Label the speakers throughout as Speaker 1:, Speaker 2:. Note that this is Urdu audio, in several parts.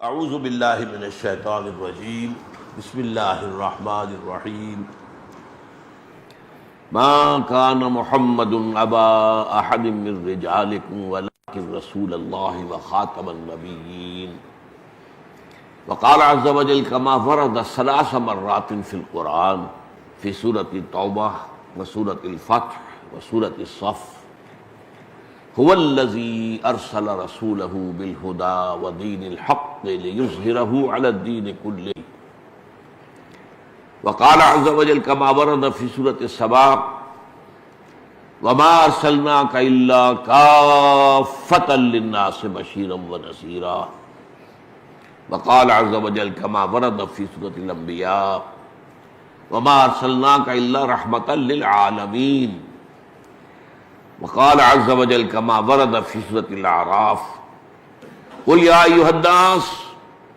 Speaker 1: اعوذ باللہ من الشیطان الرجیم بسم اللہ الرحمن الرحیم ما کان محمد ابا احد من رجالکم ولکن رسول اللہ وخاتم النبیین وقال عز وجل كما ورد 3 مرات في القرآن في سورة التوبة وسورة الفتح وسورة الصف هو الذي أرسل رسوله بالهدى ودين الحق ليظهره على الدين كله وقال عز وجل كما ورد في سورة السبا وما أرسلناك إلا كافة للناس بشيرا ونذيرا وقال عز وجل كما ورد في سورة الأنبياء وما أرسلناك إلا رحمة للعالمين وقال عز وجل كما ورد في سورة الأعراف قل يا أيها الناس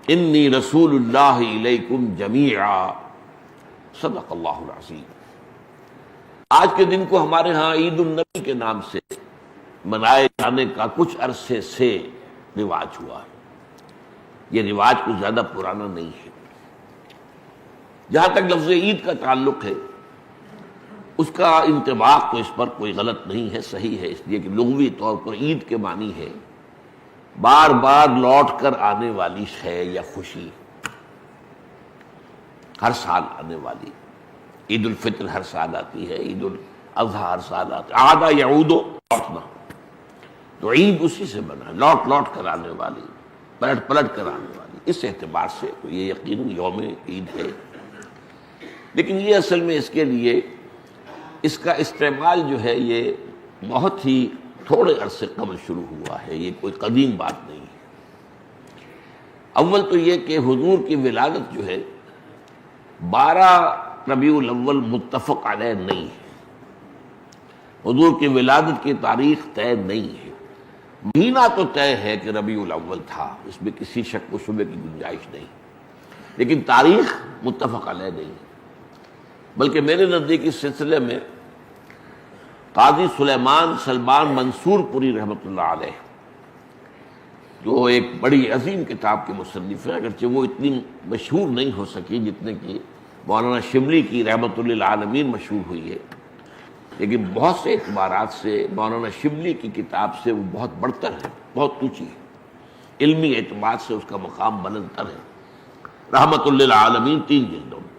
Speaker 1: إني رسول الله إليكم جميعا صدق اللہ العظیم۔ آج کے دن کو ہمارے ہاں عید النبی کے نام سے منائے جانے کا کچھ عرصے سے رواج ہوا ہے۔ یہ رواج کچھ زیادہ پرانا نہیں ہے۔ جہاں تک لفظ عید کا تعلق ہے اس کا انطباق تو اس پر کوئی غلط نہیں ہے، صحیح ہے، اس لیے کہ لغوی طور پر عید کے معنی ہے بار بار لوٹ کر آنے والی شے یا خوشی، ہر سال آنے والی۔ عید الفطر ہر سال آتی ہے، عید الاضحیٰ ہر سال آتی ہے، عاد یعود لوٹنا، تو عید اسی سے بنا، لوٹ لوٹ کر آنے والی، پلٹ پلٹ کر آنے والی۔ اس اعتبار سے تو یہ یقیناً یوم عید ہے، لیکن یہ اصل میں اس کے لیے اس کا استعمال جو ہے یہ بہت ہی تھوڑے عرصے قبل شروع ہوا ہے، یہ کوئی قدیم بات نہیں ہے۔ اول تو یہ کہ حضور کی ولادت جو ہے 12 ربیع الاول متفق علیہ نہیں ہے، حضور کی ولادت کی تاریخ طے نہیں ہے۔ مہینہ تو طے ہے کہ ربیع الاول تھا، اس میں کسی شک و شبے کی گنجائش نہیں، لیکن تاریخ متفق علیہ نہیں ہے۔ بلکہ میرے نزدیک اس سلسلے میں قاضی سلیمان سلمان منصور پوری رحمۃ اللہ علیہ، جو ایک بڑی عظیم کتاب کے مصنف ہیں، اگرچہ وہ اتنی مشہور نہیں ہو سکی جتنے کہ مولانا شبلی کی رحمۃ للعالمین مشہور ہوئی ہے، لیکن بہت سے اعتبارات سے مولانا شبلی کی کتاب سے وہ بہت بڑھتر ہے، بہت اونچی ہے، علمی اعتبار سے اس کا مقام بلندتر ہے۔ رحمۃ للعالمین 3 جلدوں میں۔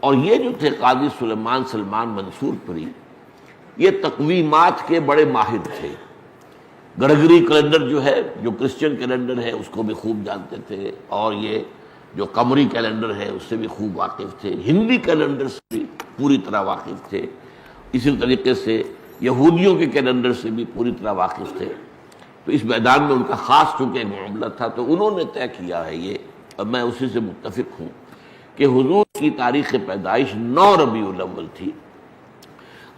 Speaker 1: اور یہ جو تھے قاضی سلیمان سلمان منصور پوری، یہ تقویمات کے بڑے ماہر تھے۔ گرگری کیلنڈر جو ہے، جو کرسچن کیلنڈر ہے، اس کو بھی خوب جانتے تھے، اور یہ جو قمری کیلنڈر ہے اس سے بھی خوب واقف تھے، ہندی کیلنڈر سے بھی پوری طرح واقف تھے، اسی طریقے سے یہودیوں کے کیلنڈر سے بھی پوری طرح واقف تھے۔ تو اس میدان میں ان کا خاص چونکہ ایک معاملہ تھا، تو انہوں نے طے کیا ہے یہ، اور میں اسی سے متفق ہوں، کہ حضور کی تاریخ پیدائش 9 ربیع الاول تھی۔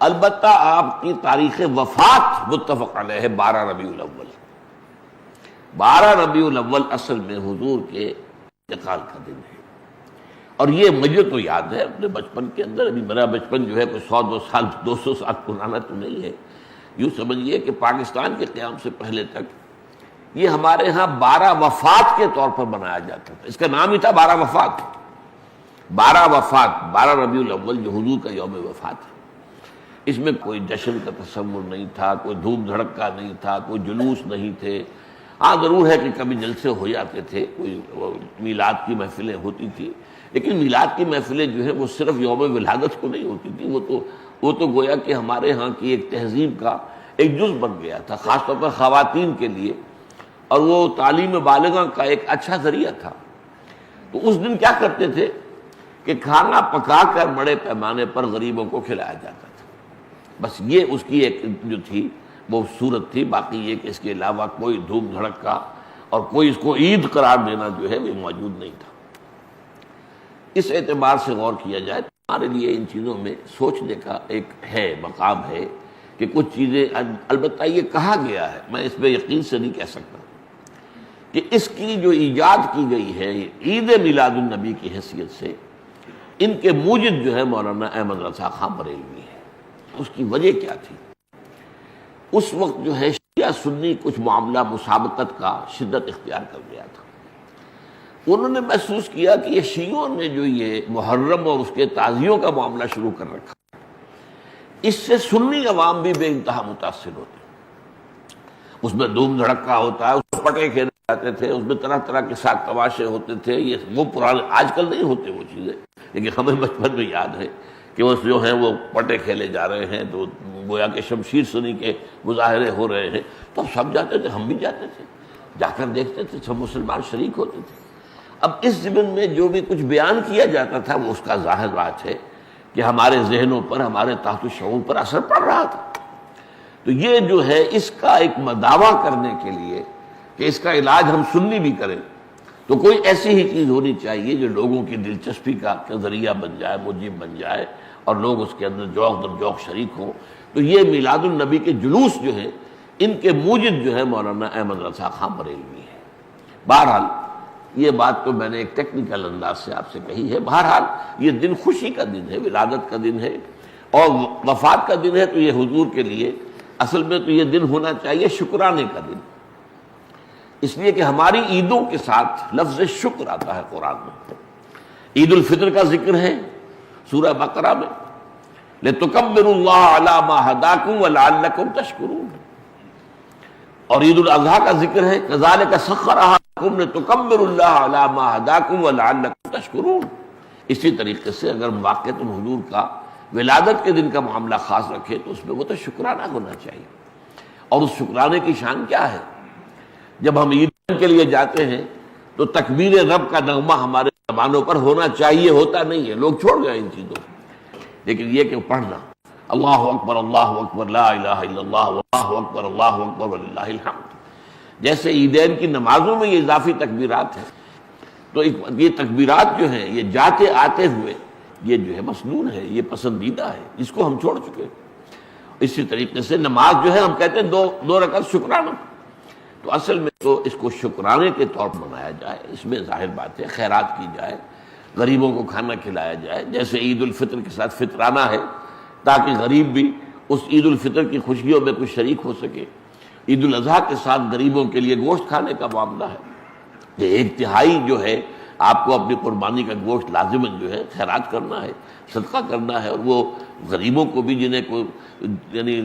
Speaker 1: البتہ آپ کی تاریخ وفات متفق علیہ ہے 12 ربیع الاول۔ 12 ربیع الاول اصل میں حضور کے انتقال کا دن ہے، اور یہ مجھے تو یاد ہے اپنے بچپن کے اندر، ابھی میرا بچپن جو ہے کوئی 100 200 سال پرانا تو نہیں ہے، یوں سمجھیے کہ پاکستان کے قیام سے پہلے تک یہ ہمارے ہاں 12 وفات کے طور پر منایا جاتا تھا۔ اس کا نام ہی تھا 12 وفات۔ 12 وفات، 12 ربیع الاول جو حضور کا یوم وفات ہے، اس میں کوئی جشن کا تصور نہیں تھا، کوئی دھوم دھڑکا نہیں تھا، کوئی جلوس نہیں تھے۔ ہاں ضرور ہے کہ کبھی جلسے ہو جاتے تھے، کوئی میلاد کی محفلیں ہوتی تھیں، لیکن میلاد کی محفلیں جو ہے وہ صرف یوم ولادت کو نہیں ہوتی تھی، وہ تو گویا کہ ہمارے ہاں کی ایک تہذیب کا ایک جز بن گیا تھا، خاص طور پر خواتین کے لیے، اور وہ تعلیم بالغہ کا ایک اچھا ذریعہ تھا۔ تو اس دن کیا کرتے تھے کہ کھانا پکا کر بڑے پیمانے پر غریبوں کو کھلایا جاتا تھا، بس یہ اس کی ایک جو تھی وہ صورت تھی۔ باقی یہ کہ اس کے علاوہ کوئی دھوم دھڑکا اور کوئی اس کو عید قرار دینا جو ہے وہ موجود نہیں تھا۔ اس اعتبار سے غور کیا جائے تو ہمارے لیے ان چیزوں میں سوچنے کا ایک ہے، مقام ہے کہ کچھ چیزیں، البتہ یہ کہا گیا ہے، میں اس پہ یقین سے نہیں کہہ سکتا، کہ اس کی جو ایجاد کی گئی ہے عید میلاد النبی کی حیثیت سے، ان کے موجد جو ہے مولانا احمد رضا خان بریلوی ہے۔ اس کی وجہ کیا تھی؟ اس وقت جو ہے شیعہ سنی کچھ معاملہ مسابقت کا شدت اختیار کر گیا تھا، انہوں نے محسوس کیا کہ یہ شیعوں نے جو یہ محرم اور اس کے تعزیوں کا معاملہ شروع کر رکھا، اس سے سنی عوام بھی بے انتہا متاثر ہوتے ہیں۔ اس میں دھوم دھڑکا ہوتا ہے، اس میں پٹے کھیلے جاتے تھے، اس میں طرح طرح کے ساتھ تماشے ہوتے تھے، یہ وہ پرانے آج کل نہیں ہوتے وہ چیزیں، لیکن ہمیں بچپن میں یاد ہے کہ وہ جو ہیں وہ پٹے کھیلے جا رہے ہیں، تو گویا کہ شمشیر سنی کے مظاہرے ہو رہے ہیں، تو اب سب جاتے تھے، ہم بھی جاتے تھے، جا کر دیکھتے تھے، سب مسلمان شریک ہوتے تھے۔ اب اس ضمن میں جو بھی کچھ بیان کیا جاتا تھا وہ اس کا ظاہر بات ہے کہ ہمارے ذہنوں پر، ہمارے تحت الشعور پر اثر پڑ رہا تھا۔ تو یہ جو ہے اس کا ایک دعویٰ کرنے کے لیے کہ اس کا علاج ہم سنی بھی کریں، تو کوئی ایسی ہی چیز ہونی چاہیے جو لوگوں کی دلچسپی کا ذریعہ بن جائے، موجب بن جائے، اور لوگ اس کے اندر ذوق در ذوق شریک ہوں۔ تو یہ میلاد النبی کے جلوس جو ہیں، ان کے موجد جو ہے مولانا احمد رضا خان بریلوی ہے۔ بہرحال یہ بات تو میں نے ایک ٹیکنیکل انداز سے آپ سے کہی ہے۔ بہرحال یہ دن خوشی کا دن ہے، ولادت کا دن ہے اور وفات کا دن ہے، تو یہ حضور کے لیے اصل میں تو یہ دن ہونا چاہیے شکرانے کا دن، اس لیے کہ ہماری عیدوں کے ساتھ لفظ شکر آتا ہے قرآن میں۔ عید الفطر کا ذکر ہے سورہ بقرہ میں، لِتُكَبِّرُوا اللَّهَ عَلَىٰ مَا هَدَاكُمْ وَلَعَلَّكُمْ تَشْكُرُونَ، اور عید الاضحیٰ کا ذکر ہے كَذَلِكَ سَخَّرَهَا لَكُمْ لِتُكَبِّرُوا اللَّهَ عَلَىٰ مَا هَدَاكُمْ وَلَعَلَّكُمْ تَشْكُرُونَ۔ اسی طریقے سے اگر واقعۃ حضور کا ولادت کے دن کا معاملہ خاص رکھے تو اس میں وہ تو شکرانہ ہونا چاہیے، اور اس شکرانے کی شان کیا ہے؟ جب ہم عید کے لیے جاتے ہیں تو تکبیر رب کا نغمہ ہمارے زبانوں پر ہونا چاہیے، ہوتا نہیں ہے، لوگ چھوڑ گئے ان چیزوں کو، لیکن یہ کہ پڑھنا اللہ اکبر لا الہ الا اللہ اللہ اکبر وللہ الحمد، جیسے عیدین کی نمازوں میں یہ اضافی تکبیرات ہیں، تو یہ تکبیرات جو ہیں یہ جاتے آتے ہوئے یہ جو ہے مسنون ہے، یہ پسندیدہ ہے، اس کو ہم چھوڑ چکے۔ اسی طریقے سے نماز جو ہے ہم کہتے ہیں دو رکعت شکرانہ، تو اصل میں تو اس کو شکرانے کے طور پر منایا جائے، اس میں ظاہر بات ہے خیرات کی جائے، غریبوں کو کھانا کھلایا جائے، جیسے عید الفطر کے ساتھ فطرانہ ہے تاکہ غریب بھی اس عید الفطر کی خوشیوں میں کچھ شریک ہو سکے۔ عید الاضحیٰ کے ساتھ غریبوں کے لیے گوشت کھانے کا معاملہ ہے، یہ 1/3 جو ہے آپ کو اپنی قربانی کا گوشت لازماً جو ہے خیرات کرنا ہے، صدقہ کرنا ہے، اور وہ غریبوں کو بھی جنہیں کو یعنی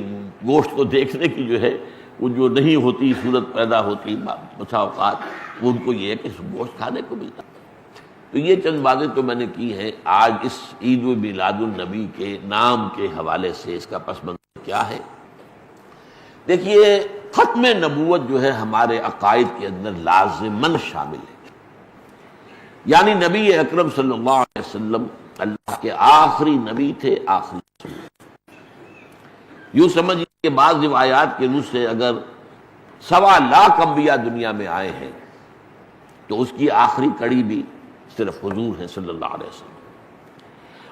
Speaker 1: گوشت کو دیکھنے کی جو ہے وہ جو نہیں ہوتی صورت پیدا ہوتی بسا اوقات، ان کو یہ ہے کہ گوشت کھانے کو ملتا۔ تو یہ چند باتیں تو میں نے کی ہیں آج اس عید میلاد النبی کے نام کے حوالے سے، اس کا پس منظر کیا ہے۔ دیکھیے ختم نبوت جو ہے ہمارے عقائد کے اندر لازماً شامل ہے، یعنی نبی اکرم صلی اللہ علیہ وسلم اللہ کے آخری نبی تھے، آخری رسول۔ یوں سمجھیے کہ بعض روایات کے روح سے اگر 1.25 لاکھ انبیاء دنیا میں آئے ہیں تو اس کی آخری کڑی بھی صرف حضور ہیں صلی اللہ علیہ وسلم،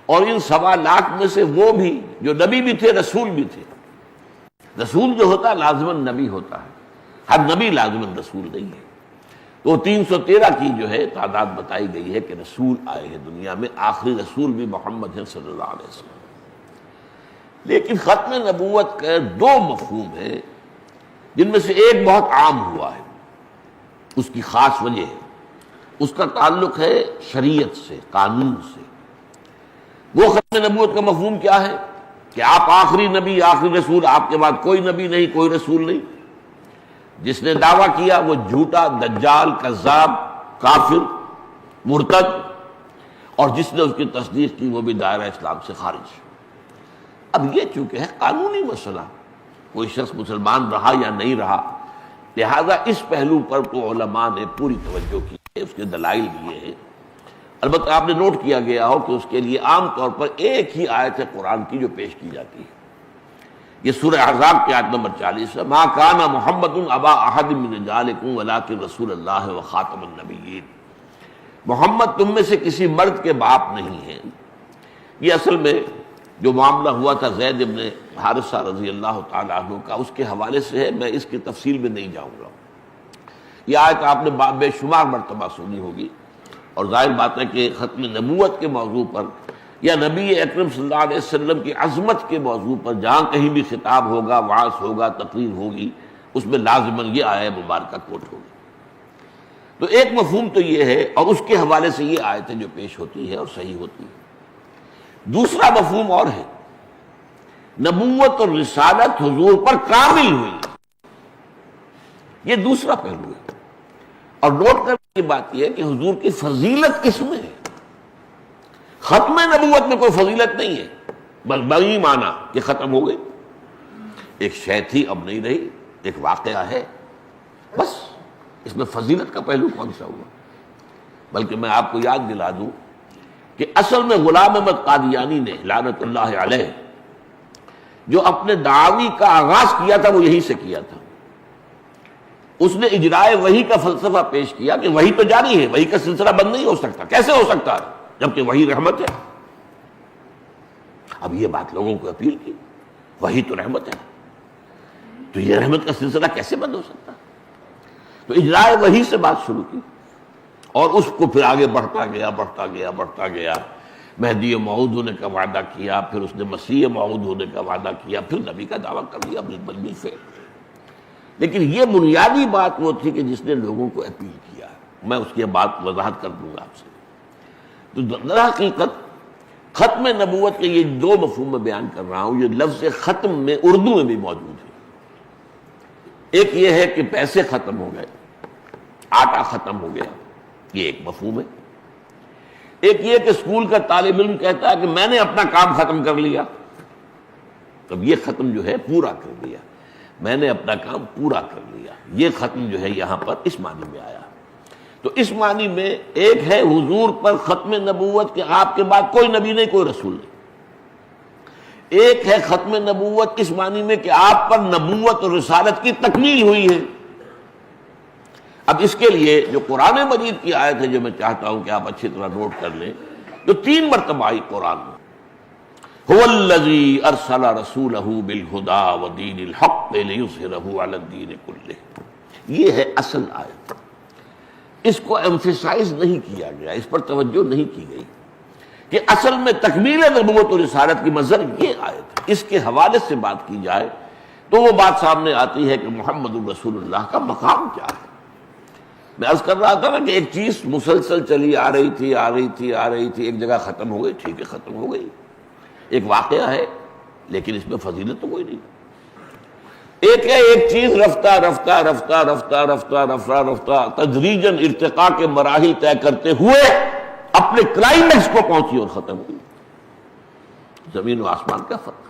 Speaker 1: اور ان 1.25 لاکھ میں سے وہ بھی جو نبی بھی تھے رسول بھی تھے۔ رسول جو ہوتا ہے لازماً نبی ہوتا ہے، ہر نبی لازماً رسول نہیں ہے، تو 313 کی جو ہے تعداد بتائی گئی ہے کہ رسول آئے ہیں دنیا میں، آخری رسول بھی محمد ہیں صلی اللہ علیہ وسلم۔ لیکن ختم نبوت کے 2 مفہوم ہیں جن میں سے ایک بہت عام ہوا ہے، اس کی خاص وجہ ہے، اس کا تعلق ہے شریعت سے، قانون سے۔ وہ ختم نبوت کا مفہوم کیا ہے کہ آپ آخری نبی، آخری رسول، آپ کے بعد کوئی نبی نہیں، کوئی رسول نہیں۔ جس نے دعویٰ کیا وہ جھوٹا، دجال، کذاب، کافر، مرتد، اور جس نے اس کی تصدیق کی وہ بھی دائرہ اسلام سے خارج۔ اب یہ چونکہ ہے قانونی مسئلہ، کوئی شخص مسلمان رہا یا نہیں رہا، لہذا اس پہلو پر تو علماء نے پوری توجہ کی ہے، اس کے دلائل بھی ہیں۔ البتہ آپ نے نوٹ کیا گیا ہو کہ اس کے لیے عام طور پر ایک ہی آیت قرآن کی جو پیش کی جاتی ہے، یہ سورہ احزاب کی آیت نمبر 40 ہے، ما کان محمد ابا احد من رجالکم ولکن رسول اللہ وخاتم النبیین، محمد تم میں سے کسی مرد کے باپ نہیں ہیں۔ یہ اصل میں جو معاملہ ہوا تھا زید ابن حارثہ رضی اللہ تعالیٰ عنہ کا، اس کے حوالے سے ہے، میں اس کی تفصیل میں نہیں جاؤں گا۔ یہ آیت آپ نے بے شمار مرتبہ سنی ہوگی، اور ظاہر بات ہے کہ ختم نبوت کے موضوع پر یا نبی اکرم صلی اللہ علیہ وسلم کی عظمت کے موضوع پر جہاں کہیں بھی خطاب ہوگا، وعظ ہوگا، تقریر ہوگی، اس میں لازماً یہ آیت مبارکہ کوٹ ہوگی۔ تو ایک مفہوم تو یہ ہے، اور اس کے حوالے سے یہ آیتیں جو پیش ہوتی ہے اور صحیح ہوتی ہے۔ دوسرا مفہوم اور ہے، نبوت اور رسالت حضور پر کامل ہوئی، یہ دوسرا پہلو ہے۔ اور نوٹ کرنے کی بات یہ ہے کہ حضور کی فضیلت کس میں ہے؟ ختم نبوت میں کوئی فضیلت نہیں ہے، بل بڑی معنی کہ ختم ہو گئی، ایک شے تھی اب نہیں رہی، ایک واقعہ ہے، بس اس میں فضیلت کا پہلو کون سا ہوا؟ بلکہ میں آپ کو یاد دلا دوں کہ اصل میں غلام احمد قادیانی نے لعنت اللہ علیہ جو اپنے دعوی کا آغاز کیا تھا وہ یہی سے کیا تھا۔ اس نے اجرائے وحی کا فلسفہ پیش کیا کہ وحی تو جاری ہے، وحی کا سلسلہ بند نہیں ہو سکتا، کیسے ہو سکتا ہے جبکہ وحی رحمت ہے؟ اب یہ بات لوگوں کو اپیل کی، وحی تو رحمت ہے، تو یہ رحمت کا سلسلہ کیسے بند ہو سکتا؟ تو اجرائے وحی سے بات شروع کی، اور اس کو پھر آگے بڑھتا گیا، مہدی موعود ہونے کا وعدہ کیا، پھر اس نے مسیح موعود ہونے کا وعدہ کیا، پھر نبی کا دعویٰ کر دیا بالفعل۔ لیکن یہ بنیادی بات وہ تھی کہ جس نے لوگوں کو اپیل کیا، میں اس کی بات وضاحت کر دوں گا آپ سے۔ تو در حقیقت ختم نبوت کے یہ دو مفہوم میں بیان کر رہا ہوں، یہ لفظ ختم میں اردو میں بھی موجود ہے۔ ایک یہ ہے کہ پیسے ختم ہو گئے، آٹا ختم ہو گیا، یہ ایک مفہوم ہے۔ ایک یہ کہ اسکول کا طالب علم کہتا ہے کہ میں نے اپنا کام ختم کر لیا، اب یہ ختم جو ہے پورا کر لیا، میں نے اپنا کام پورا کر لیا، یہ ختم جو ہے یہاں پر اس معنی میں آیا۔ تو اس معنی میں ایک ہے حضور پر ختم نبوت کہ آپ کے بعد کوئی نبی نہیں، کوئی رسول نہیں۔ ایک ہے ختم نبوت اس معنی میں کہ آپ پر نبوت اور رسالت کی تکمیل ہوئی ہے۔ اب اس کے لیے جو قرآن مجید کی آیت ہے جو میں چاہتا ہوں کہ آپ اچھی طرح نوٹ کر لیں، جو 3 مرتبہ آئی قرآن میں، هو الذی ارسل رسولہ بالہدی ودین الحق لیظہرہ علی الدین کلہ، یہ ہے اصل آیت۔ اس کو ایمفیسائز نہیں کیا گیا، اس پر توجہ نہیں کی گئی کہ اصل میں تکمیل نبوت اور رسالت کی مظہر یہ آیت ہے۔ اس کے حوالے سے بات کی جائے تو وہ بات سامنے آتی ہے کہ محمد الرسول اللہ کا مقام کیا ہے۔ میں عرض کر رہا تھا نا کہ ایک چیز مسلسل چلی آ رہی تھی، ایک جگہ ختم ہو گئی، ٹھیک ہے ختم ہو گئی، ایک واقعہ ہے، لیکن اس میں فضیلت تو کوئی نہیں۔ ایک ہے ایک چیز رفتہ تدریجاً ارتقاء کے مراحل طے کرتے ہوئے اپنے کلائمیکس کو پہنچی اور ختم ہوئی، زمین و آسمان کا فرق۔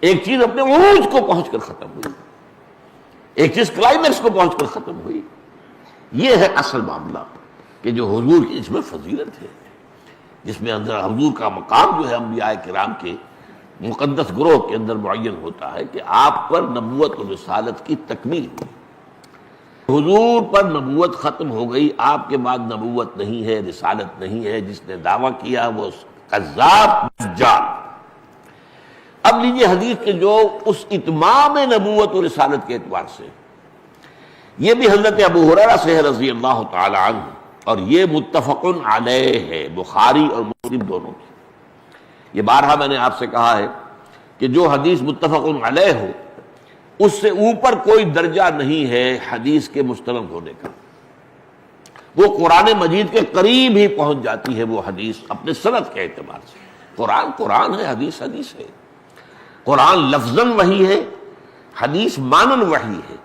Speaker 1: ایک چیز اپنے عروج کو پہنچ کر ختم ہوئی، ایک چیز کلائمیکس کو پہنچ کر ختم ہوئی۔ یہ ہے اصل معاملہ کہ جو حضور کی اس میں فضیلت ہے، جس میں اندر حضور کا مقام جو ہے انبیاء کرام کے مقدس گروہ کے اندر معین ہوتا ہے کہ آپ پر نبوت اور رسالت کی تکمیل ہوئی۔ حضور پر نبوت ختم ہو گئی، آپ کے بعد نبوت نہیں ہے، رسالت نہیں ہے، جس نے دعویٰ کیا وہ کذاب دجال۔ اب لیجیے حدیث کے جو اس اتمام نبوت اور رسالت کے اعتبار سے، یہ بھی حضرت ابو ہریرہ سے ہے رضی اللہ تعالی عنہ، اور یہ متفق علیہ ہے، بخاری اور مسلم دونوں کی۔ یہ بارہا میں نے آپ سے کہا ہے کہ جو حدیث متفق علیہ ہو اس سے اوپر کوئی درجہ نہیں ہے حدیث کے مستند ہونے کا، وہ قرآن مجید کے قریب ہی پہنچ جاتی ہے وہ حدیث اپنے سند کے اعتبار سے۔ قرآن قرآن ہے، حدیث حدیث ہے۔ قرآن لفظاً وحی ہے، حدیث مانن وحی ہے۔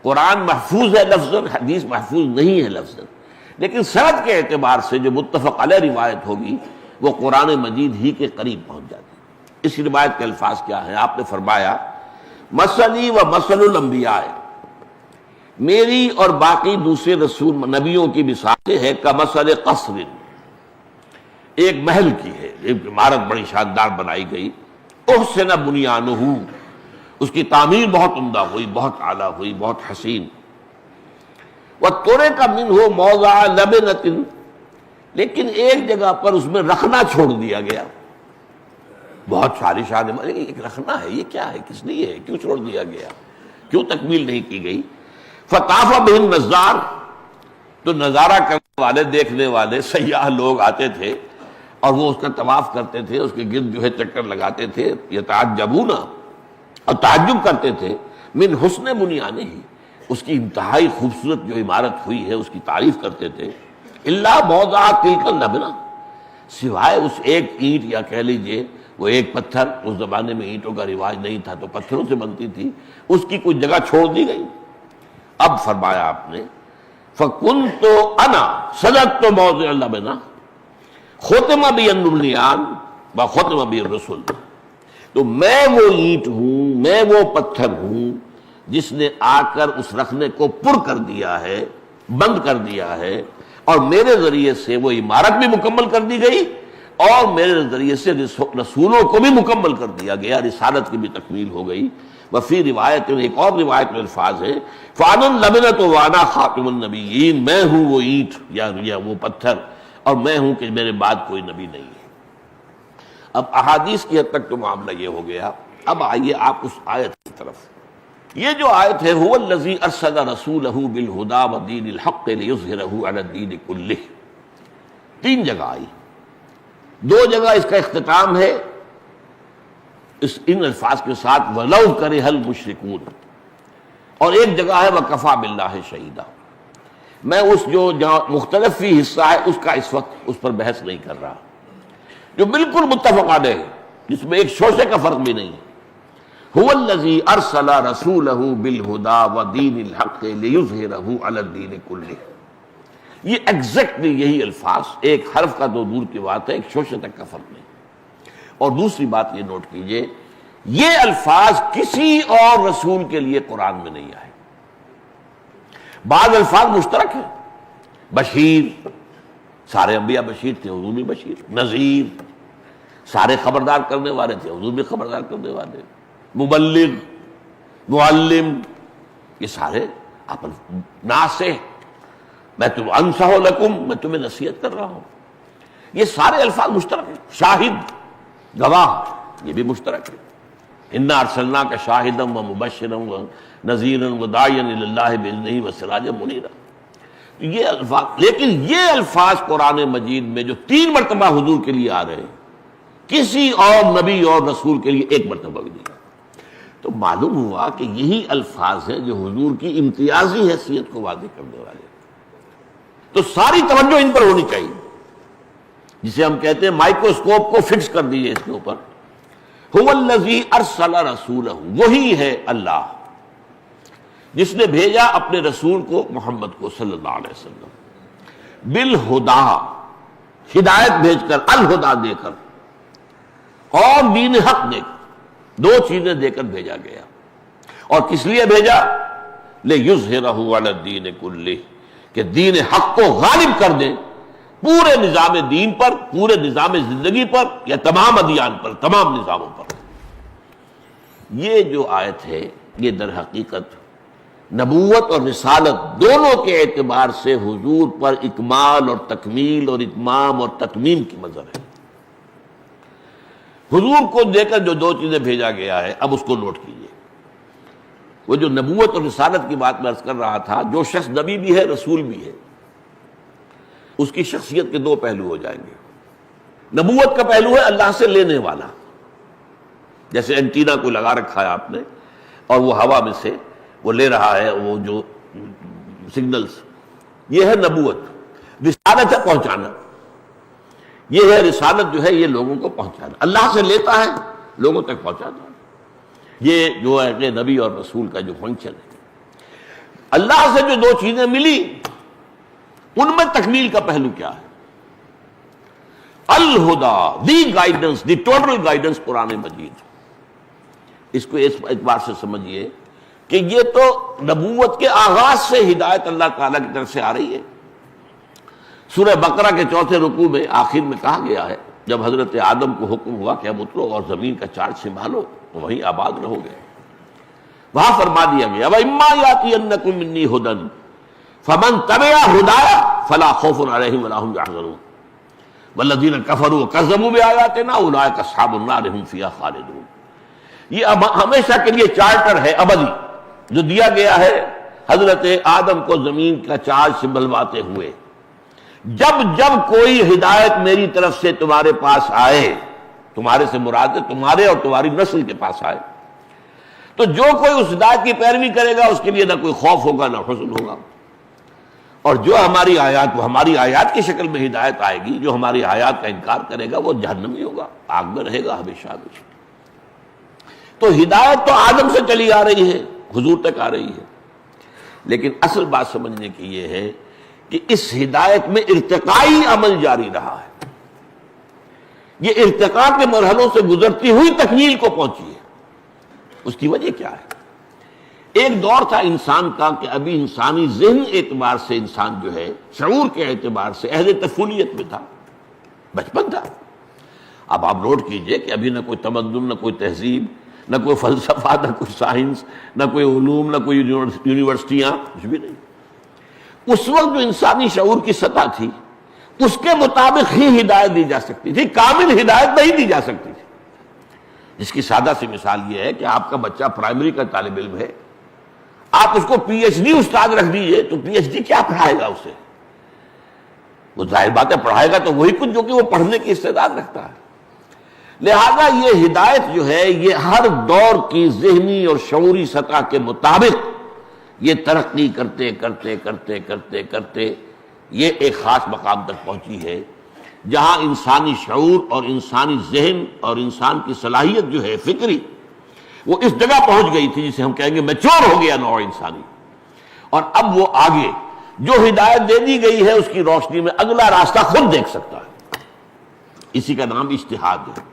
Speaker 1: قرآن محفوظ ہے لفظاً، حدیث محفوظ نہیں ہے لفظاً، لیکن سند کے اعتبار سے جو متفق علیہ روایت ہوگی وہ قرآن مجید ہی کے قریب پہنچ جاتی ہے۔ اس روایت کے الفاظ کیا ہیں؟ آپ نے فرمایا مثلی و مثل الانبیاء، میری اور باقی دوسرے رسول نبیوں کی مثال ہے کمثل قصر، ایک محل کی ہے، ایک عمارت بڑی شاندار بنائی گئی، احسن بنیانہ، اس کی تعمیر بہت عمدہ ہوئی، بہت اعلیٰ ہوئی، بہت حسین، وَتُرِكَ مِنْهُ مَوْضِعَ لَبْنَةٍ، لیکن ایک جگہ پر اس میں رکھنا چھوڑ دیا گیا، بہت ساری شان، ایک رکھنا ہے، یہ کیا ہے، کس لیے ہے، کیوں چھوڑ دیا گیا، کیوں تکمیل نہیں کی گئی؟ فطاف بہ النظار، تو نظارہ کرنے والے، دیکھنے والے سیاح لوگ آتے تھے اور وہ اس کا طواف کرتے تھے، اس کے گرد جو ہے چکر لگاتے تھے، یتعجبون، اور تعجب کرتے تھے، من حسن بنیانہ ہی، اس کی انتہائی خوبصورت جو عمارت ہوئی ہے اس کی تعریف کرتے تھے، الا موضع تلک اللبنہ، سوائے اس ایک اینٹ یا کہہ لیجئے وہ ایک پتھر، اس زمانے میں اینٹوں کا رواج نہیں تھا تو پتھروں سے بنتی تھی، اس کی کوئی جگہ چھوڑ دی گئی۔ اب فرمایا آپ نے فَكُنْتُ أَنَا صَدَقْتُ مَوْضِعَ اللَّبْنَةِ خُتِمَ بِي النُّبْيَانُ وَخُتِمَ بِي الرُّسُلُ، تو میں وہ اینٹ ہوں، میں وہ پتھر ہوں جس نے آ کر اس رکھنے کو پر کر دیا ہے، بند کر دیا ہے، اور میرے ذریعے سے وہ عمارت بھی مکمل کر دی گئی اور میرے ذریعے سے رسولوں کو بھی مکمل کر دیا گیا، رسالت کی بھی تکمیل ہو گئی۔ وفی روایت میں، ایک اور روایت میں الفاظ ہے فَأَنَا اللَّبْنَةُ وَأَنَا خَاتِمُ النَّبِيِّينَ، میں ہوں وہ اینٹ یا وہ پتھر اور میں ہوں کہ میرے بعد کوئی نبی نہیں ہے۔ اب احادیث کی حد تک تو معاملہ یہ ہو گیا، اب آئیے آپ اس آیت کی طرف۔ یہ جو آیت ہے هُوَ الَّذِي أَرْسَلَ رَسُولَهُ بِالْهُدَى وَدِينِ الْحَقِّ لِيُظْهِرَهُ عَلَى الدِّينِ كُلِّهِ، تین جگہ آئی، دو جگہ اس کا اختتام ہے ان الفاظ کے ساتھ وَلَوْ كَرِهَ الْمُشْرِكُونَ، اور ایک جگہ ہے وَكَفَى بِاللَّهِ شَهِيدًا۔ میں اس جو مختلف فی حصہ ہے اس کا اس وقت اس پر بحث نہیں کر رہا، جو بالکل متفق علیہ ہے، جس میں ایک شوشے کا فرق بھی نہیں ہے۔ هو الذی ارسل رسولہ بالہدی ودین الحق لیظہرہ علی الدین کلہ، یہ ایگزیکٹلی یہی الفاظ، ایک حرف کا دو دور کی بات ہے، ایک شوشے تک کا فرق نہیں۔ اور دوسری بات یہ نوٹ کیجئے، یہ الفاظ کسی اور رسول کے لیے قرآن میں نہیں آئے۔ بعض الفاظ مشترک ہیں، بشیر، سارے انبیاء بشیر تھے، حضور بھی بشیر، نذیر، سارے خبردار کرنے والے تھے، حضور بھی خبردار کرنے والے، مبلغ، معلم، یہ سارے ناصح، میں تم انصح لکم، میں تمہیں نصیحت کر رہا ہوں، یہ سارے الفاظ مشترک ہیں۔ شاہد، گواہ، یہ بھی مشترک ہے، انا ارسلناک شاہدا ومبشرا ونذیرا وداعیا الی اللہ باذنہ وسراجا منیرا، یہ الفاظ، لیکن یہ الفاظ قرآن مجید میں جو تین مرتبہ حضور کے لیے آ رہے ہیں، کسی اور نبی اور رسول کے لیے ایک مرتبہ بھی نہیں، تو معلوم ہوا کہ یہی الفاظ ہیں جو حضور کی امتیازی حیثیت کو واضح کرنے والے، تو ساری توجہ ان پر ہونی چاہیے، جسے ہم کہتے ہیں مائکروسکوپ کو فکس کر دیجئے اس کے اوپر۔ هو الذی ارسل رسولہ، وہی ہے اللہ جس نے بھیجا اپنے رسول کو، محمد کو صلی اللہ علیہ وسلم، بالہدی، ہدایت بھیج کر، الہدا دے کر، اور دین حق دے کر، دو چیزیں دے کر بھیجا گیا۔ اور کس لیے بھیجا؟ لیظہرہ علی الدین کلہ، کہ دین حق کو غالب کر دے پورے نظام دین پر، پورے نظام زندگی پر، یا تمام ادیان پر، تمام نظاموں پر۔ یہ جو آیت ہے یہ در حقیقت نبوت اور رسالت دونوں کے اعتبار سے حضور پر اکمال اور تکمیل اور اتمام اور تتمیم کی مظہر ہے۔ حضور کو دے کر جو دو چیزیں بھیجا گیا ہے، اب اس کو نوٹ کیجیے۔ وہ جو نبوت اور رسالت کی بات میں عرض کر رہا تھا، جو شخص نبی بھی ہے رسول بھی ہے، اس کی شخصیت کے دو پہلو ہو جائیں گے۔ نبوت کا پہلو ہے اللہ سے لینے والا، جیسے اینٹینا کو لگا رکھا ہے آپ نے اور وہ ہوا میں سے وہ لے رہا ہے وہ جو سگنلز، یہ ہے نبوت۔ رسالت ہے پہنچانا، یہ ہے رسالت جو ہے یہ لوگوں کو پہنچانا، اللہ سے لیتا ہے لوگوں تک پہنچانا، یہ جو ہے کہ نبی اور رسول کا جو فنکشن ہے۔ اللہ سے جو دو چیزیں ملی ان میں تکمیل کا پہلو کیا ہے؟ الہدا، the guidance, the total guidance Quran مجید۔ اس کو اس اعتبار سے سمجھیے کہ یہ تو نبوت کے آغاز سے ہدایت اللہ تعالیٰ کی طرف سے آ رہی ہے۔ سورہ بقرہ کے چوتھے رکوع میں آخر میں کہا گیا ہے، جب حضرت آدم کو حکم ہوا کہ اب اترو اور زمین کا چارج سنبھالو، وہیں آباد رہو گے، وہاں فرما دیا گیا وَإِمَّا يَأْتِيَنَّكُم مِّنِّي هُدًى فَمَن تَبِعَ هُدَايَ فَلَا خَوْفٌ عَلَيْهِمْ وَلَا هُمْ يَحْزَنُونَ وَالَّذِينَ كَفَرُوا وَكَذَّبُوا بِآيَاتِنَا أُولَٰئِكَ أَصْحَابُ النَّارِ هُمْ فِيهَا خَالِدُونَ۔ یہ ہمیشہ کے لیے چارٹر ہے ابدی جو دیا گیا ہے حضرت آدم کو زمین کا چارج سنبھلواتے ہوئے۔ جب جب کوئی ہدایت میری طرف سے تمہارے پاس آئے، تمہارے سے مراد ہے تمہارے اور تمہاری نسل کے پاس آئے، تو جو کوئی اس ہدایت کی پیروی کرے گا اس کے لیے نہ کوئی خوف ہوگا نہ حزن ہوگا، اور جو ہماری آیات، وہ ہماری آیات کی شکل میں ہدایت آئے گی، جو ہماری آیات کا انکار کرے گا وہ جہنمی ہوگا، آگ میں رہے گا ہمیشہ ہمیشہ۔ تو ہدایت تو آدم سے چلی آ رہی ہے، حضور تک آ رہی ہے، لیکن اصل بات سمجھنے کی یہ ہے کہ اس ہدایت میں ارتقائی عمل جاری رہا ہے، یہ ارتقاء کے مرحلوں سے گزرتی ہوئی تکمیل کو پہنچی ہے۔ اس کی وجہ کیا ہے؟ ایک دور تھا انسان کا کہ ابھی انسانی ذہن اعتبار سے انسان جو ہے شعور کے اعتبار سے عہد طفولیت میں تھا، بچپن تھا۔ اب آپ نوٹ کیجئے کہ ابھی نہ کوئی تمدن، نہ کوئی تہذیب، نہ کوئی فلسفہ، نہ کوئی سائنس، نہ کوئی علوم، نہ کوئی یونیورسٹیاں، کچھ بھی نہیں۔ اس وقت جو انسانی شعور کی سطح تھی اس کے مطابق ہی ہدایت دی جا سکتی تھی، کامل ہدایت نہیں دی جا سکتی تھی۔ جس کی سادہ سی مثال یہ ہے کہ آپ کا بچہ پرائمری کا طالب علم ہے، آپ اس کو پی ایچ ڈی استاد رکھ دیجئے تو پی ایچ ڈی کیا پڑھائے گا اسے؟ وہ ظاہر بات ہے پڑھائے گا تو وہی کچھ جو کہ وہ پڑھنے کی استعداد رکھتا ہے۔ لہذا یہ ہدایت جو ہے یہ ہر دور کی ذہنی اور شعوری سطح کے مطابق یہ ترقی کرتے کرتے کرتے کرتے کرتے یہ ایک خاص مقام تک پہنچی ہے جہاں انسانی شعور اور انسانی ذہن اور انسان کی صلاحیت جو ہے فکری، وہ اس جگہ پہنچ گئی تھی جسے ہم کہیں گے میچور ہو گیا نوع انسانی، اور اب وہ آگے جو ہدایت دے دی گئی ہے اس کی روشنی میں اگلا راستہ خود دیکھ سکتا ہے۔ اسی کا نام اجتہاد ہے۔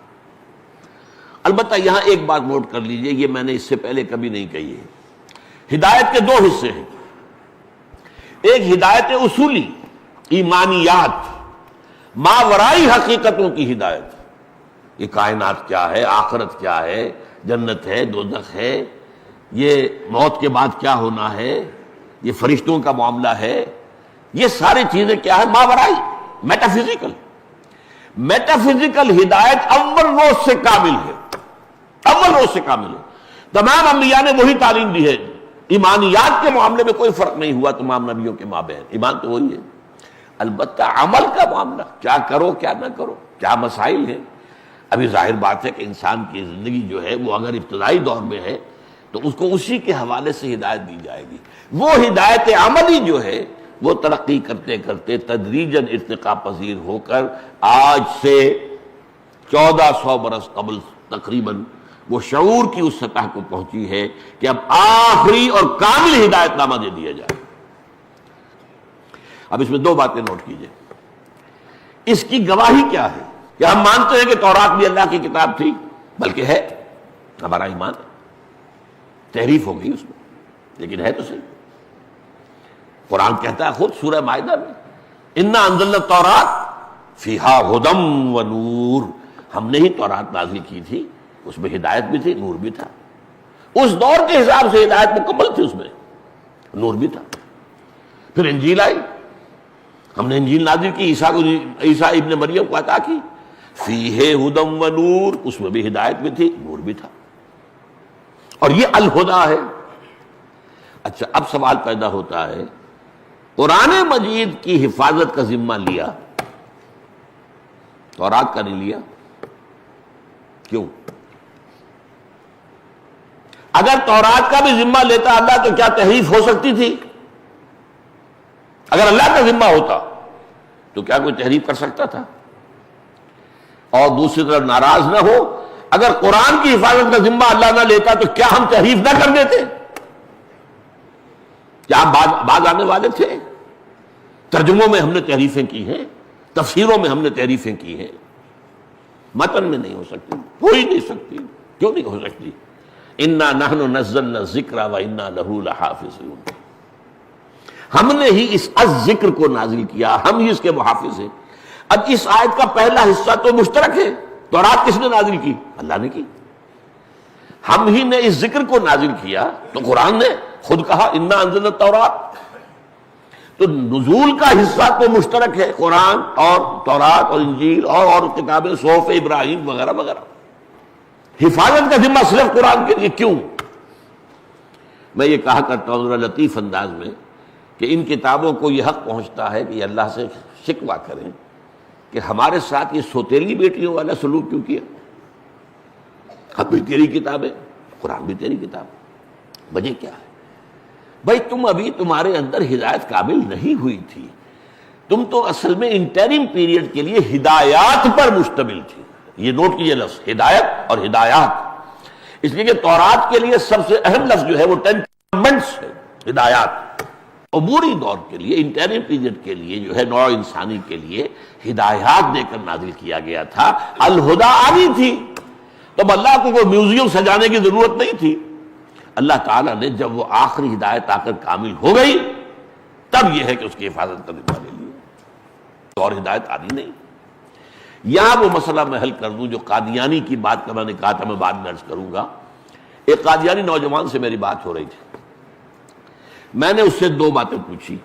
Speaker 1: البتہ یہاں ایک بات نوٹ کر لیجئے، یہ میں نے اس سے پہلے کبھی نہیں کہی ہے۔ ہدایت کے دو حصے ہیں، ایک ہدایت اصولی، ایمانیات، ماورائی حقیقتوں کی ہدایت، یہ کائنات کیا ہے، آخرت کیا ہے، جنت ہے، دوزخ ہے، یہ موت کے بعد کیا ہونا ہے، یہ فرشتوں کا معاملہ ہے، یہ ساری چیزیں کیا ہے، ماورائی، میٹافزیکل۔ میٹافزیکل ہدایت اول روز سے کامل ہے، اول روز سے کامل ہے۔ تمام انبیاء نے وہی تعلیم دی ہے، ایمانیات کے معاملے میں کوئی فرق نہیں ہوا تمام نبیوں کے مابین، ایمان تو وہی ہے۔ البتہ عمل کا معاملہ، کیا کرو کیا نہ کرو، کیا مسائل ہیں۔ ابھی ظاہر بات ہے کہ انسان کی زندگی جو ہے وہ اگر ابتدائی دور میں ہے تو اس کو اسی کے حوالے سے ہدایت دی جائے گی۔ وہ ہدایت عملی جو ہے وہ ترقی کرتے کرتے تدریجاً ارتقاء پذیر ہو کر آج سے 1400 برس قبل تقریباً وہ شعور کی اس سطح کو پہنچی ہے کہ اب آخری اور کامل ہدایت نامہ دے دیا جائے۔ اب اس میں دو باتیں نوٹ کیجئے، اس کی گواہی کیا ہے کہ ہم مانتے ہیں کہ تورات بھی اللہ کی کتاب تھی، بلکہ ہے، ہمارا ایمان ہے، تحریف ہو گئی اس میں لیکن ہے تو صحیح۔ قرآن کہتا ہے خود سورہ مائدہ میں، انا انزلنا التوراۃ فیہا ھدی و نور، ہم نے ہی تورات نازل کی تھی، اس میں ہدایت بھی تھی، نور بھی تھا۔ اس دور کے حساب سے ہدایت مکمل تھی، اس میں نور بھی تھا۔ پھر انجیل آئی، ہم نے انجیل نازل کی، عیسیٰ ابن مریم کو عطا کی، فیہ ھدی و نور، اس میں بھی ہدایت بھی تھی، نور بھی تھا، اور یہ الہدیٰ ہے۔ اچھا اب سوال پیدا ہوتا ہے، قرآن مجید کی حفاظت کا ذمہ لیا، تورات کا نہیں لیا، کیوں؟ اگر تورات کا بھی ذمہ لیتا اللہ تو کیا تحریف ہو سکتی تھی؟ اگر اللہ کا ذمہ ہوتا تو کیا کوئی تحریف کر سکتا تھا؟ اور دوسری طرف ناراض نہ ہو، اگر قرآن کی حفاظت کا ذمہ اللہ نہ لیتا تو کیا ہم تحریف نہ کر دیتے؟ کیا بعد آنے والے تھے؟ ترجموں میں ہم نے تحریفیں کی ہیں، تفسیروں میں ہم نے تحریفیں کی ہیں، متن میں نہیں ہو سکتی، ہو ہی نہیں سکتی۔ کیوں نہیں ہو سکتی؟ انا نحن نزلنا الذکر وانا لہ لحافظون، ہم نے ہی اس ذکر کو نازل کیا، ہم ہی اس کے محافظ ہیں۔ اب اس آیت کا پہلا حصہ تو مشترک ہے، تورات کس نے نازل کی؟ اللہ نے کی۔ ہم ہی نے اس ذکر کو نازل کیا تو قرآن نے خود کہا انا انزلنا التوراۃ، تو نزول کا حصہ تو مشترک ہے، قرآن اور تورات اور انجیل اور کتابیں، صحف ابراہیم وغیرہ وغیرہ۔ حفاظت کا ذمہ صرف قرآن کے لیے کیوں؟ میں یہ کہا کرتا ہوں ذرا لطیف انداز میں کہ ان کتابوں کو یہ حق پہنچتا ہے کہ یہ اللہ سے شکوہ کریں کہ ہمارے ساتھ یہ سوتیلی بیٹیوں والا سلوک کیوں کیا؟ اب بھی تیری کتابیں قرآن بھی تیری کتاب، وجہ کیا ہے؟ بھائی تم ابھی تمہارے اندر ہدایت کامل نہیں ہوئی تھی، تم تو اصل میں انٹرم پیریڈ کے لیے ہدایات پر مشتمل تھی. یہ نوٹ کیجئے لفظ ہدایت اور ہدایات، اس لیے کہ تورات کے لیے سب سے اہم لفظ جو ہے وہ 10 commandments ہے، ہدایات. عبوری دور کے لیے، انٹرم پیریڈ کے لیے جو ہے نوع انسانی کے لیے ہدایات دے کر نازل کیا گیا تھا. الہدا آنی تھی، تب اللہ کو کوئی میوزیم سجانے کی ضرورت نہیں تھی. اللہ تعالیٰ نے جب وہ آخری ہدایت آ کر کامل ہو گئی تب یہ ہے کہ اس کی حفاظت کرنے والے لیے اور ہدایت آنی نہیں. یہاں وہ مسئلہ میں حل کر دوں جو قادیانی کی بات کا میں نے کہا تھا، میں بعد میں عرض کروں گا. ایک قادیانی نوجوان سے میری بات ہو رہی تھی، میں نے اس سے 2 باتیں پوچھی.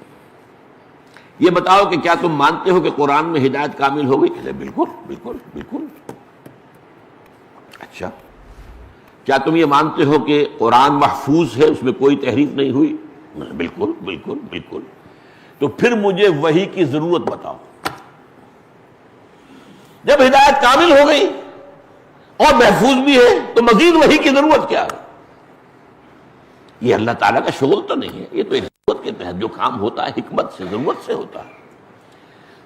Speaker 1: یہ بتاؤ کہ کیا تم مانتے ہو کہ قرآن میں ہدایت کامل ہو گئی؟ کہتے بالکل بالکل بالکل. اچھا، کیا تم یہ مانتے ہو کہ قرآن محفوظ ہے، اس میں کوئی تحریف نہیں ہوئی؟ بالکل بالکل بالکل. تو پھر مجھے وحی کی ضرورت بتاؤ. جب ہدایت کامل ہو گئی اور محفوظ بھی ہے تو مزید وحی کی ضرورت کیا ہے؟ یہ اللہ تعالیٰ کا شغل تو نہیں ہے، یہ تو ایک ضرورت کے تحت جو کام ہوتا ہے حکمت سے، ضرورت سے ہوتا ہے.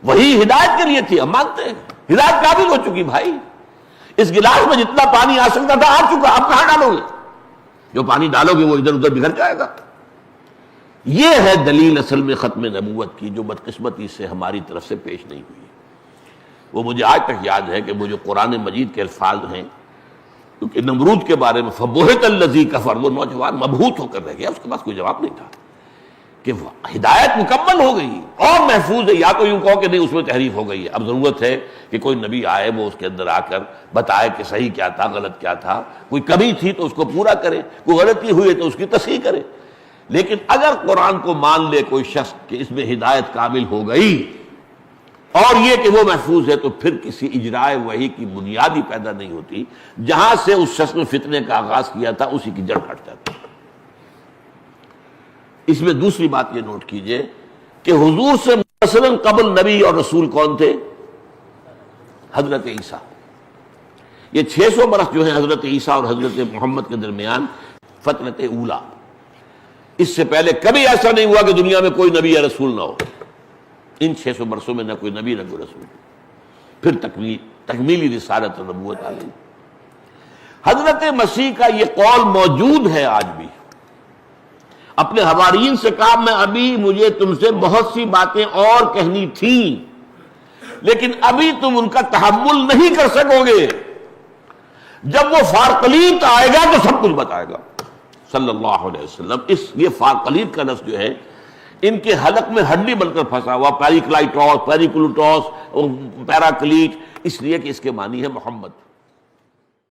Speaker 1: وہی ہدایت کے لیے تھی، ہم مانتے ہیں ہدایت کامل ہو چکی. بھائی اس گلاس میں جتنا پانی آ سکتا تھا آ چکا، آپ کہاں ڈالو گے؟ جو پانی ڈالو گے وہ ادھر ادھر بگڑ جائے گا. یہ ہے دلیل اصل میں ختم نبوت کی، جو بدقسمتی سے ہماری طرف سے پیش نہیں ہوئی. وہ مجھے آج تک یاد ہے کہ وہ جو قرآن مجید کے الفاظ ہیں، کیونکہ نمرود کے بارے میں فبہت الذی کفر، وہ نوجوان مبہوت ہو کر رہ گیا، اس کے پاس کوئی جواب نہیں تھا کہ ہدایت مکمل ہو گئی اور محفوظ ہے. یا تو یوں کہو کہ نہیں اس میں تحریف ہو گئی ہے، اب ضرورت ہے کہ کوئی نبی آئے، وہ اس کے اندر آ کر بتائے کہ صحیح کیا تھا، غلط کیا تھا، کوئی کمی تھی تو اس کو پورا کرے، کوئی غلطی ہوئی ہے تو اس کی تصحیح کرے. لیکن اگر قرآن کو مان لے کوئی شخص کہ اس میں ہدایت کامل ہو گئی اور یہ کہ وہ محفوظ ہے، تو پھر کسی اجراء وحی کی بنیاد ہی پیدا نہیں ہوتی. جہاں سے اس شخص نے فتنے کا آغاز کیا تھا اسی کی جڑ ہٹ جاتی. اس میں دوسری بات یہ نوٹ کیجئے کہ حضور سے مثلا قبل نبی اور رسول کون تھے؟ حضرت عیسیٰ. یہ 600 برس جو ہیں حضرت عیسیٰ اور حضرت محمد کے درمیان فترت اولا، اس سے پہلے کبھی ایسا نہیں ہوا کہ دنیا میں کوئی نبی یا رسول نہ ہو. ان 600 برسوں میں نہ کوئی نبی نہ کوئی رسول. پھر تکمیلی رسالت اور نبوت آ گئی. حضرت مسیح کا یہ قول موجود ہے آج بھی. اپنے حواریین سے کہا میں ابھی مجھے تم سے بہت سی باتیں اور کہنی تھیں لیکن ابھی تم ان کا تحمل نہیں کر سکو گے، جب وہ فارقلیت آئے گا تو سب کچھ بتائے گا صلی اللہ علیہ وسلم. یہ فارقلیت کا لفظ جو ہے ان کے حلق میں ہڈی بن کر پھنسا ہوا، پیریکلائٹوس، پیریکلوٹوس، پیراکلیٹ، اس لیے کہ اس کے معنی ہے محمد.